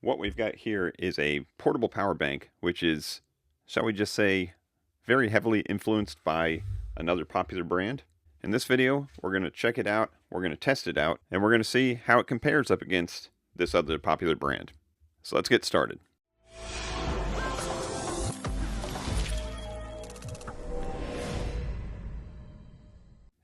what we've got here is a portable power bank, which is, shall we just say, very heavily influenced by another popular brand. In this video, we're going to check it out, we're going to test it out, and we're going to see how it compares up against this other popular brand. So let's get started.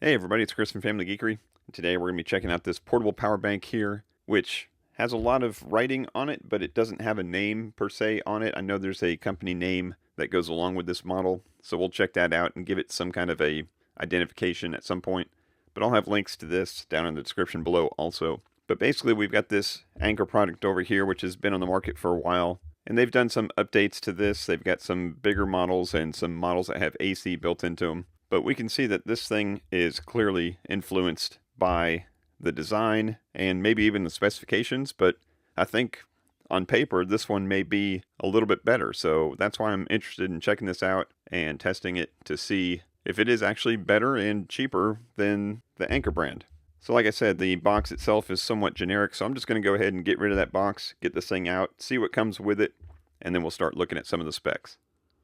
Hey everybody, it's Chris from Family Geekery. Today we're going to be checking out this portable power bank here, which has a lot of writing on it, but it doesn't have a name per se on it. I know there's a company name that goes along with this model, so we'll check that out and give it some kind of a identification at some point. But I'll have links to this down in the description below also. But basically we've got this Anker product over here, which has been on the market for a while, and they've done some updates to this. They've got some bigger models and some models that have AC built into them. But we can see that this thing is clearly influenced by the design and maybe even the specifications, but I think on paper this one may be a little bit better. So that's why I'm interested in checking this out and testing it to see if it is actually better and cheaper than the Anker brand. So like I said, the box itself is somewhat generic, so I'm just going to go ahead and get rid of that box, get this thing out, see what comes with it, and then we'll start looking at some of the specs.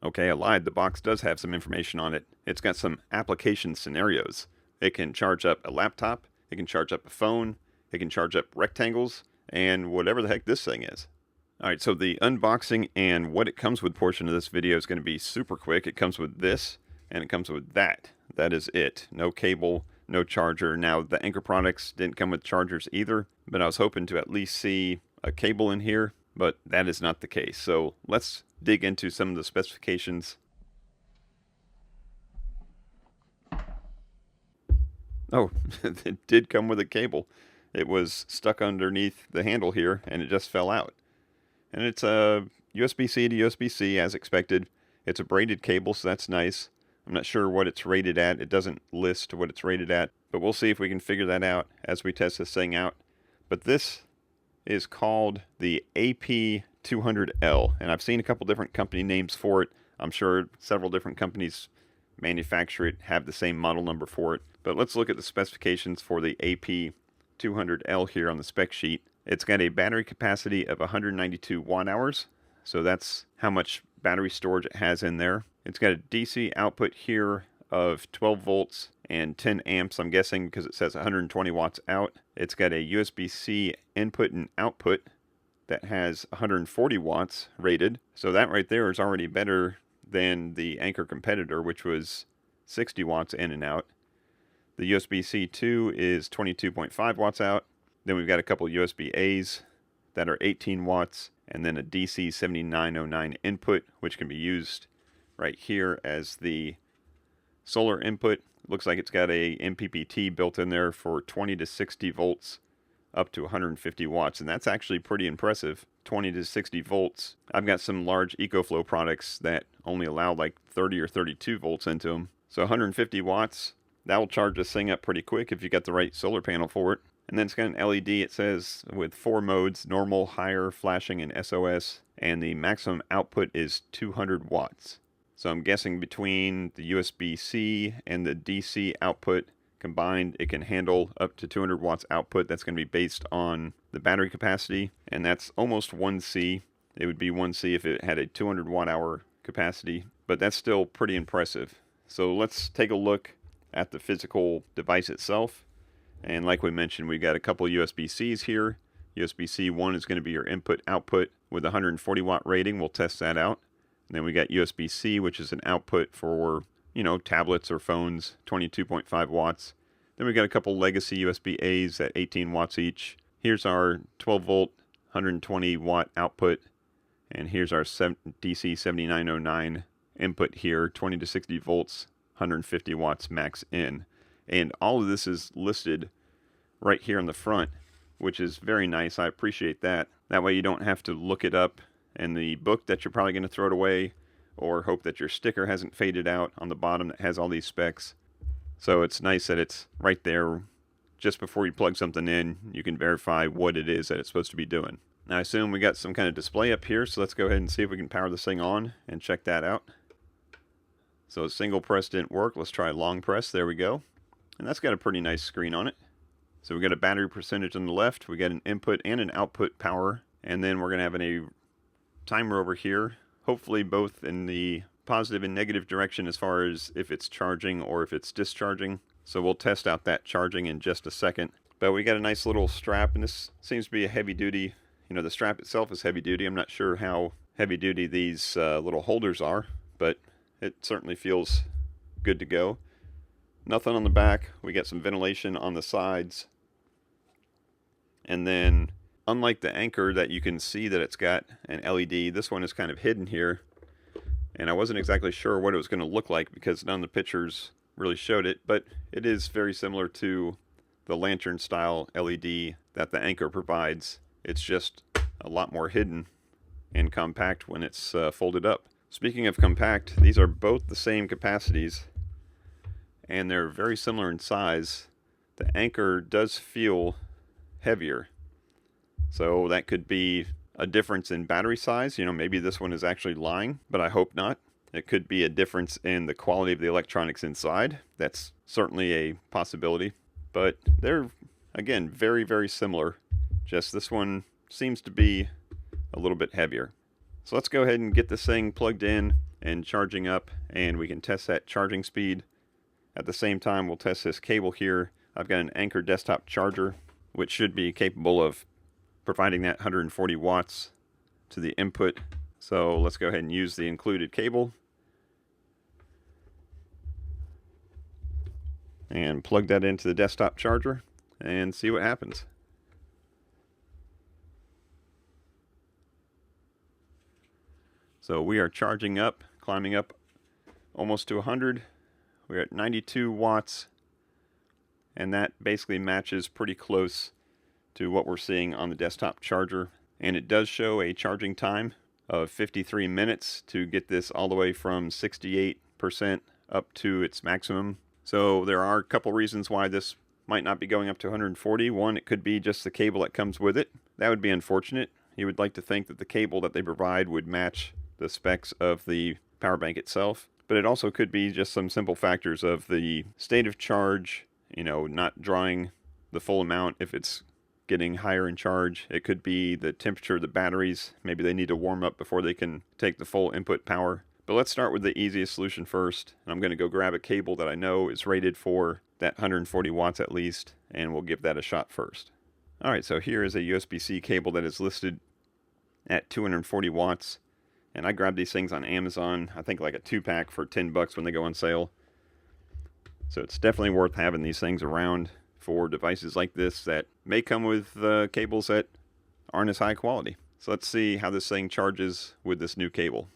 Okay, I lied. The box does have some information on it. It's got some application scenarios. It can charge up a laptop, it can charge up a phone, it can charge up rectangles, and whatever the heck this thing is. Alright, so the unboxing and what it comes with portion of this video is going to be super quick. It comes with this, and it comes with that. That is it. No cable, no charger. Now, the Anker products didn't come with chargers either, but I was hoping to at least see a cable in here, but that is not the case. So let's dig into some of the specifications. Oh, it did come with a cable. It was stuck underneath the handle here, and it just fell out. And it's a USB-C to USB-C as expected. It's a braided cable, so that's nice. I'm not sure what it's rated at. It doesn't list what it's rated at, but we'll see if we can figure that out as we test this thing out. But this is called the AP200L, and I've seen a couple different company names for it. I'm sure several different companies manufacture it, have the same model number for it. But let's look at the specifications for the AP200L here on the spec sheet. It's got a battery capacity of 192 watt hours, so that's how much battery storage it has in there. It's got a DC output here of 12 volts and 10 amps, I'm guessing, because it says 120 watts out. It's got a USB-C input and output that has 140 watts rated, so that right there is already better than the Anker competitor, which was 60 watts in and out. The USB-C 2 is 22.5 watts out. Then we've got a couple USB-A's that are 18 watts, and then a DC 7909 input, which can be used right here as the solar input. Looks like it's got a MPPT built in there for 20 to 60 volts up to 150 watts, and that's actually pretty impressive. 20 to 60 volts. I've got some large EcoFlow products that only allow like 30 or 32 volts into them. So 150 watts, that will charge this thing up pretty quick if you got the right solar panel for it. And then it's got an LED, it says, with 4 modes: normal, higher, flashing, and SOS. And the maximum output is 200 watts. So I'm guessing between the USB-C and the DC output combined, it can handle up to 200 watts output. That's going to be based on the battery capacity, and that's almost 1C. It would be 1C if it had a 200 watt hour capacity, but that's still pretty impressive. So let's take a look at the physical device itself. And like we mentioned, we've got a couple USB-Cs here. USB-C 1 is going to be your input output with 140 watt rating. We'll test that out. And then we got USB-C, which is an output for, tablets or phones, 22.5 watts. Then we got a couple legacy USB-A's at 18 watts each. Here's our 12 volt, 120 watt output. And here's our DC 7909 input here, 20 to 60 volts, 150 watts max in. And all of this is listed right here on the front, which is very nice. I appreciate that. That way you don't have to look it up in the book that you're probably going to throw it away, or hope that your sticker hasn't faded out on the bottom that has all these specs. So it's nice that it's right there. Just before you plug something in, you can verify what it is that it's supposed to be doing. Now I assume we got some kind of display up here, so let's go ahead and see if we can power this thing on and check that out. So a single press didn't work. Let's try long press. There we go. And that's got a pretty nice screen on it. So we got a battery percentage on the left. We got an input and an output power And then we're going to have a timer over here, hopefully both in the positive and negative direction as far as if it's charging or if it's discharging. So we'll test out that charging in just a second. But we got a nice little strap, and this seems to be a heavy duty. The strap itself is heavy duty. I'm not sure how heavy duty these little holders are, but it certainly feels good to go. Nothing on the back. We got some ventilation on the sides. And then, unlike the Anker that you can see that it's got an LED, this one is kind of hidden here. And I wasn't exactly sure what it was going to look like because none of the pictures really showed it, but it is very similar to the lantern style LED that the Anker provides. It's just a lot more hidden and compact when it's folded up. Speaking of compact, these are both the same capacities and they're very similar in size. The Anker does feel heavier, so that could be a difference in battery size. Maybe this one is actually lying, but I hope not. It could be a difference in the quality of the electronics inside. That's certainly a possibility, but they're, again, very, very similar. Just this one seems to be a little bit heavier. So let's go ahead and get this thing plugged in and charging up, and we can test that charging speed. At the same time, we'll test this cable here. I've got an Anker desktop charger, which should be capable of providing that 140 watts to the input. So let's go ahead and use the included cable and plug that into the desktop charger and see what happens. So we are charging up, climbing up almost to 100. We're at 92 watts, and that basically matches pretty close to what we're seeing on the desktop charger. And it does show a charging time of 53 minutes to get this all the way from 68% up to its maximum. So there are a couple reasons why this might not be going up to 140. One, it could be just the cable that comes with it. That would be unfortunate. You would like to think that the cable that they provide would match the specs of the power bank itself. But it also could be just some simple factors of the state of charge, not drawing the full amount if it's getting higher in charge. It could be the temperature of the batteries. Maybe they need to warm up before they can take the full input power. But let's start with the easiest solution first. I'm going to go grab a cable that I know is rated for that 140 watts at least, and we'll give that a shot first. Alright, so here is a USB-C cable that is listed at 240 watts. And I grabbed these things on Amazon, I think like a 2-pack for $10 when they go on sale. So it's definitely worth having these things around for devices like this that may come with cables that aren't as high quality. So let's see how this thing charges with this new cable.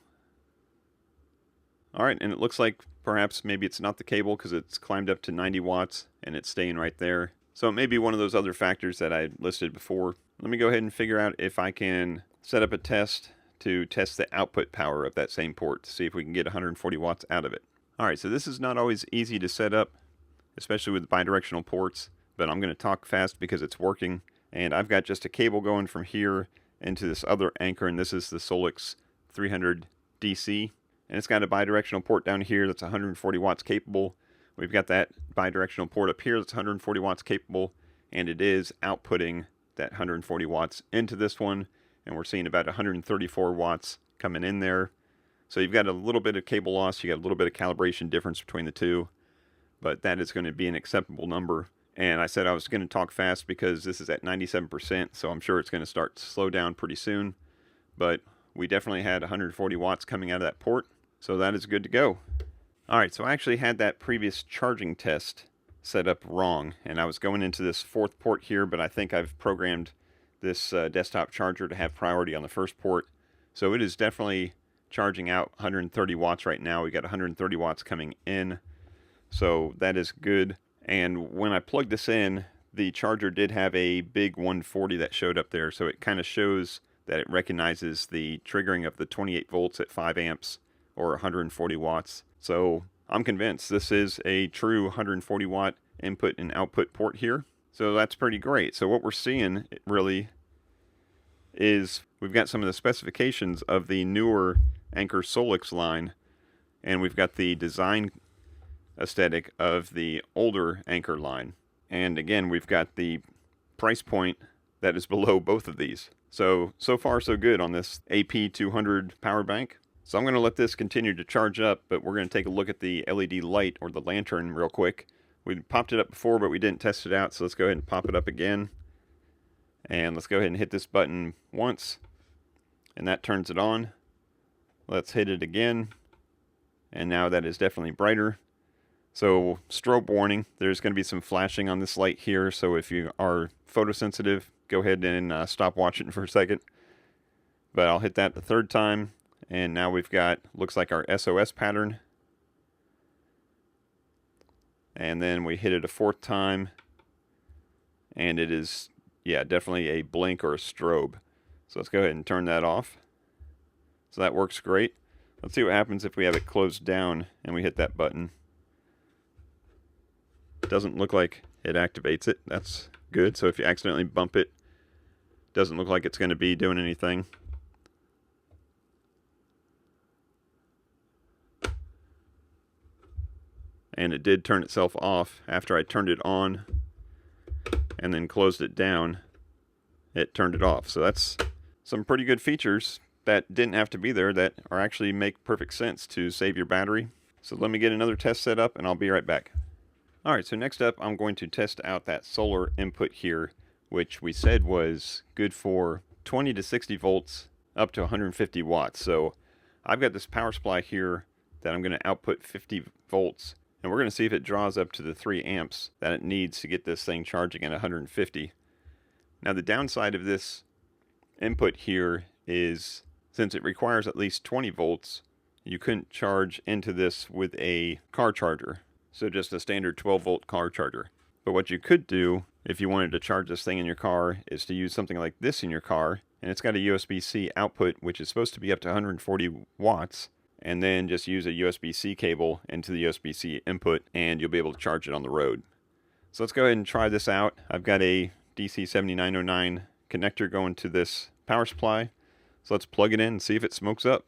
Alright, and it looks like perhaps maybe it's not the cable because it's climbed up to 90 watts and it's staying right there. So it may be one of those other factors that I listed before. Let me go ahead and figure out if I can set up a test to test the output power of that same port to see if we can get 140 watts out of it. Alright, so this is not always easy to set up, especially with bidirectional ports, but I'm going to talk fast because it's working. And I've got just a cable going from here into this other Anker, and this is the Solix 300 DC. And it's got a bidirectional port down here that's 140 watts capable. We've got that bidirectional port up here that's 140 watts capable, and it is outputting that 140 watts into this one. And we're seeing about 134 watts coming in there. So you've got a little bit of cable loss, you got a little bit of calibration difference between the two, but that is going to be an acceptable number. And I said I was going to talk fast because this is at 97%, so I'm sure it's going to start to slow down pretty soon. But we definitely had 140 watts coming out of that port, so that is good to go. Alright, so I actually had that previous charging test set up wrong, and I was going into this fourth port here, but I think I've programmed this desktop charger to have priority on the first port. So it is definitely charging out 130 watts right now. We got 130 watts coming in, so that is good. And when I plugged this in, the charger did have a big 140 that showed up there, so it kind of shows that it recognizes the triggering of the 28 volts at 5 amps or 140 watts. So I'm convinced this is a true 140 watt input and output port here. So that's pretty great. So what we're seeing really is we've got some of the specifications of the newer Anker Solix line, and we've got the design aesthetic of the older Anker line. And again, we've got the price point that is below both of these. So far so good on this AP200 power bank. So I'm going to let this continue to charge up, but we're going to take a look at the LED light or the lantern real quick. We popped it up before, but we didn't test it out, so let's go ahead and pop it up again. And let's go ahead and hit this button once, and that turns it on. Let's hit it again, and now that is definitely brighter. So strobe warning, there's going to be some flashing on this light here, so if you are photosensitive, go ahead and stop watching for a second. But I'll hit that the third time, and now we've got, looks like our SOS pattern. And then we hit it a fourth time, and it is, yeah, definitely a blink or a strobe. So let's go ahead and turn that off. So that works great. Let's see what happens if we have it closed down and we hit that button. Doesn't look like it activates it. That's good. So if you accidentally bump it, doesn't look like it's going to be doing anything. And it did turn itself off after I turned it on and then closed it down. It turned it off. So that's some pretty good features that didn't have to be there that are actually make perfect sense to save your battery. So let me get another test set up and I'll be right back. Alright, so next up I'm going to test out that solar input here, which we said was good for 20 to 60 volts up to 150 watts. So I've got this power supply here that I'm going to output 50 volts, and we're going to see if it draws up to the 3 amps that it needs to get this thing charging at 150. Now the downside of this input here is, since it requires at least 20 volts, you couldn't charge into this with a car charger. So just a standard 12 volt car charger. But what you could do if you wanted to charge this thing in your car is to use something like this in your car, and it's got a USB-C output which is supposed to be up to 140 watts, and then just use a USB-C cable into the USB-C input and you'll be able to charge it on the road. So let's go ahead and try this out. I've got a DC7909 connector going to this power supply. So let's plug it in and see if it smokes up.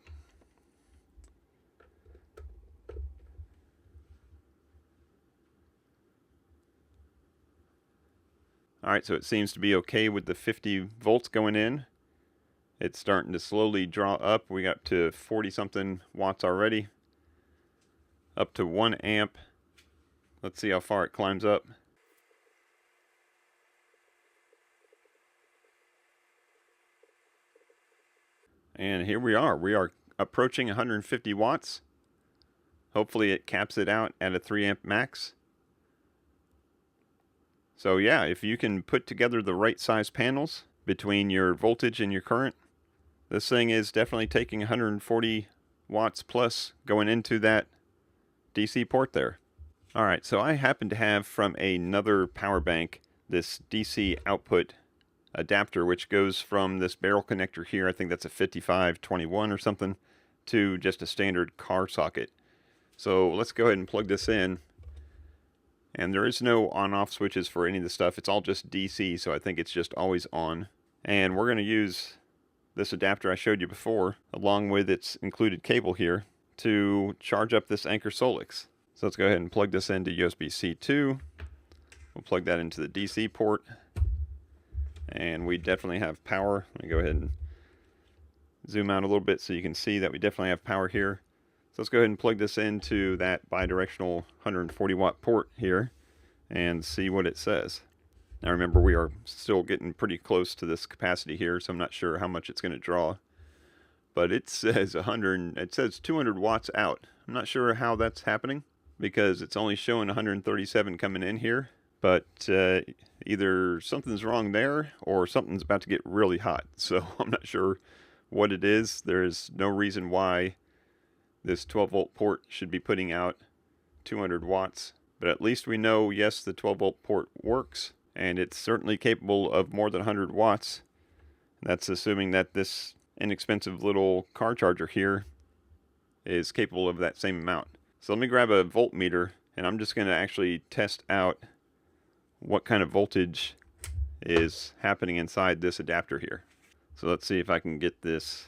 Alright, so it seems to be okay with the 50 volts going in. It's starting to slowly draw up. We got to 40 something watts already. Up to 1 amp. Let's see how far it climbs up. And here we are. We are approaching 150 watts. Hopefully it caps it out at a 3 amp max. So yeah, if you can put together the right size panels between your voltage and your current, this thing is definitely taking 140 watts plus going into that DC port there. Alright, so I happen to have from another power bank this DC output adapter, which goes from this barrel connector here, I think that's a 5521 or something, to just a standard car socket. So let's go ahead and plug this in. And there is no on-off switches for any of the stuff. It's all just DC, so I think it's just always on. And we're going to use this adapter I showed you before, along with its included cable here, to charge up this Anker Solix. So let's go ahead and plug this into USB-C 2. We'll plug that into the DC port. And we definitely have power. Let me go ahead and zoom out a little bit so you can see that we definitely have power here. So let's go ahead and plug this into that bidirectional 140 watt port here and see what it says. Now remember, we are still getting pretty close to this capacity here, so I'm not sure how much it's going to draw. But it says 200 watts out. I'm not sure how that's happening because it's only showing 137 coming in here. But either something's wrong there or something's about to get really hot. So I'm not sure what it is. There is no reason why this 12 volt port should be putting out 200 watts, but at least we know, yes, the 12 volt port works, and it's certainly capable of more than 100 watts. That's assuming that this inexpensive little car charger here is capable of that same amount. So let me grab a voltmeter, and I'm just going to actually test out what kind of voltage is happening inside this adapter here. So let's see if I can get this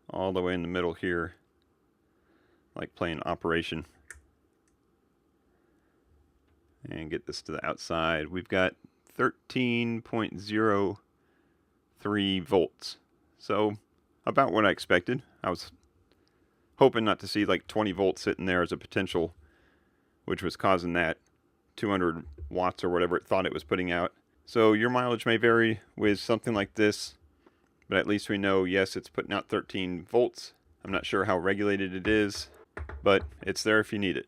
all the way in the middle here, like playing Operation, and get this to the outside. We've got 13.03 3 volts. So about what I expected. I was hoping not to see like 20 volts sitting there as a potential, which was causing that 200 watts or whatever it thought it was putting out. So your mileage may vary with something like this, but at least we know, yes, it's putting out 13 volts. I'm not sure how regulated it is, but it's there if you need it.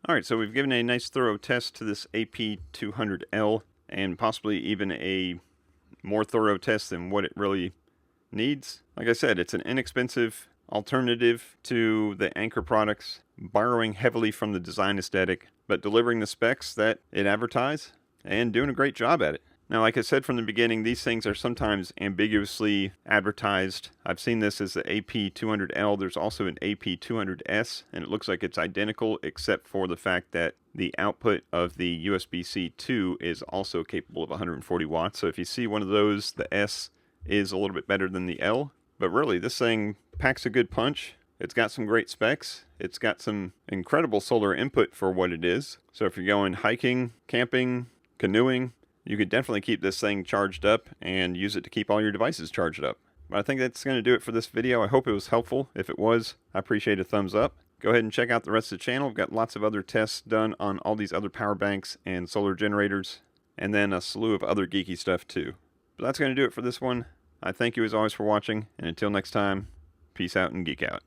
Alright, so we've given a nice thorough test to this AP200L, and possibly even a more thorough test than what it really needs. Like I said, it's an inexpensive alternative to the Anker products, borrowing heavily from the design aesthetic, but delivering the specs that it advertised and doing a great job at it. Now, like I said from the beginning, these things are sometimes ambiguously advertised. I've seen this as the AP200L. There's also an AP200S, and it looks like it's identical except for the fact that the output of the USB-C 2 is also capable of 140 watts. So if you see one of those, the S is a little bit better than the L. But really, this thing packs a good punch. It's got some great specs. It's got some incredible solar input for what it is. So if you're going hiking, camping, canoeing, you could definitely keep this thing charged up and use it to keep all your devices charged up. But I think that's going to do it for this video. I hope it was helpful. If it was, I appreciate a thumbs up. Go ahead and check out the rest of the channel. We've got lots of other tests done on all these other power banks and solar generators, and then a slew of other geeky stuff too. But that's going to do it for this one. I thank you as always for watching, and until next time, peace out and geek out.